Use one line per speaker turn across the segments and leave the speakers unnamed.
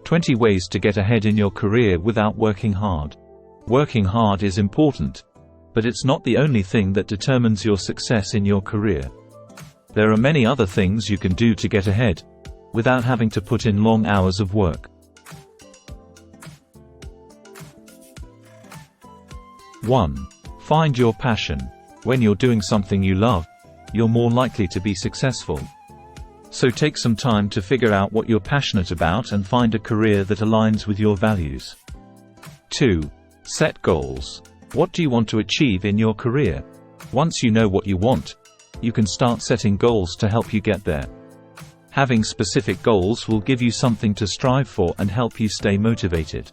20 ways to get ahead in your career without working hard. Working hard is important, but it's not the only thing that determines your success in your career. There are many other things you can do to get ahead, without having to put in long hours of work. 1. Find your passion. When you're doing something you love, you're more likely to be successful. So take some time to figure out what you're passionate about and find a career that aligns with your values. 2. Set goals. What do you want to achieve in your career? Once you know what you want, you can start setting goals to help you get there. Having specific goals will give you something to strive for and help you stay motivated.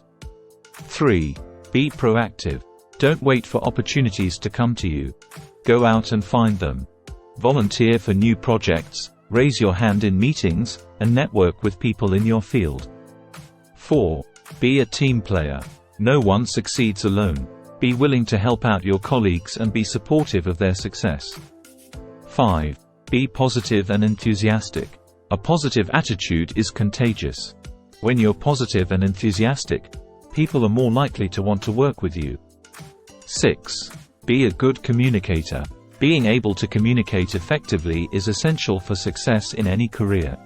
3. Be proactive. Don't wait for opportunities to come to you. Go out and find them. Volunteer for new projects, raise your hand in meetings, and network with people in your field. 4. Be a team player. No one succeeds alone. Be willing to help out your colleagues and be supportive of their success. 5. Be positive and enthusiastic. A positive attitude is contagious. When you're positive and enthusiastic, people are more likely to want to work with you. 6. Be a good communicator. Being able to communicate effectively is essential for success in any career.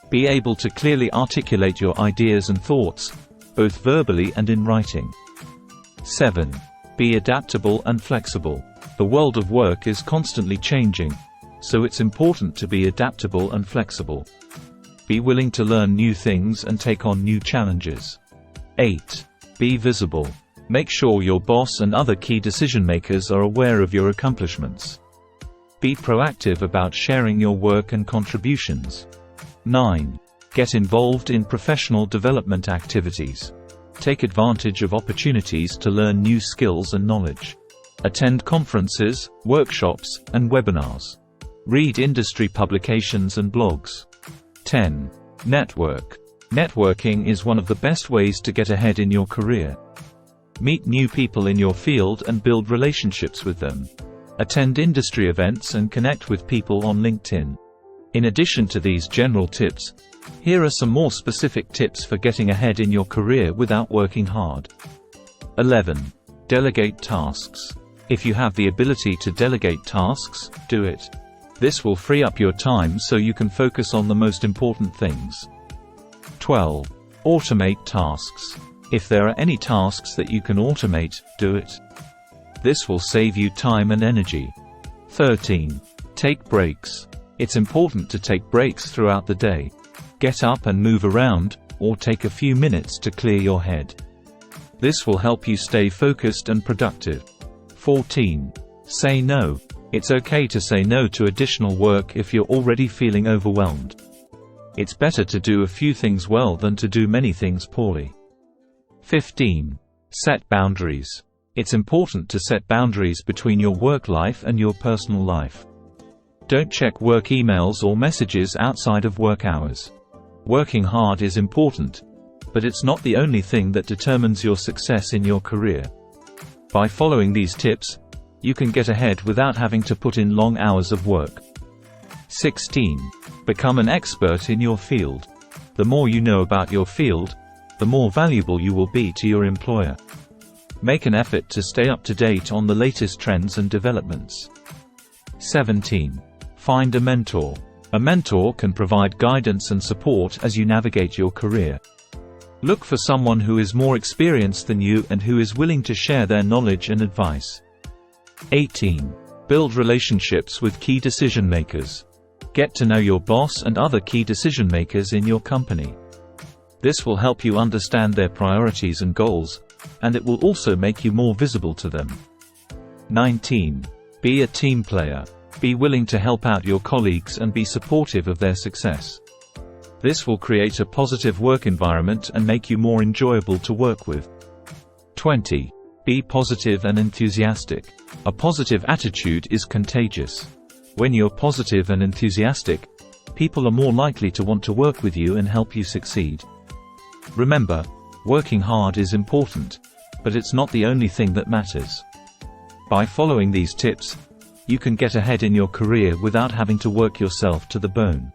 Be able to clearly articulate your ideas and thoughts, both verbally and in writing. 7. Be adaptable and flexible. The world of work is constantly changing, so it's important to be adaptable and flexible. Be willing to learn new things and take on new challenges. 8. Be visible. Make sure your boss and other key decision-makers are aware of your accomplishments. Be proactive about sharing your work and contributions. 9. Get involved in professional development activities. Take advantage of opportunities to learn new skills and knowledge. Attend conferences, workshops, and webinars. Read industry publications and blogs. 10. Network. Networking is one of the best ways to get ahead in your career. Meet new people in your field and build relationships with them. Attend industry events and connect with people on LinkedIn. In addition to these general tips, here are some more specific tips for getting ahead in your career without working hard. 11. Delegate tasks. If you have the ability to delegate tasks, do it. This will free up your time so you can focus on the most important things. 12. Automate tasks. If there are any tasks that you can automate, do it. This will save you time and energy. 13. Take breaks. It's important to take breaks throughout the day. Get up and move around, or take a few minutes to clear your head. This will help you stay focused and productive. 14. Say no. It's okay to say no to additional work if you're already feeling overwhelmed. It's better to do a few things well than to do many things poorly. 15. Set boundaries. It's important to set boundaries between your work life and your personal life. Don't check work emails or messages outside of work hours. Working hard is important, but it's not the only thing that determines your success in your career. By following these tips, you can get ahead without having to put in long hours of work. 16. Become an expert in your field. The more you know about your field, the more valuable you will be to your employer. Make an effort to stay up to date on the latest trends and developments. 17. Find a mentor. A mentor can provide guidance and support as you navigate your career. Look for someone who is more experienced than you and who is willing to share their knowledge and advice. 18. Build relationships with key decision makers. Get to know your boss and other key decision makers in your company. This will help you understand their priorities and goals, and it will also make you more visible to them. 19. Be a team player. Be willing to help out your colleagues and be supportive of their success. This will create a positive work environment and make you more enjoyable to work with. 20. Be positive and enthusiastic. A positive attitude is contagious. When you're positive and enthusiastic, people are more likely to want to work with you and help you succeed. Remember, working hard is important, but it's not the only thing that matters. By following these tips, you can get ahead in your career without having to work yourself to the bone.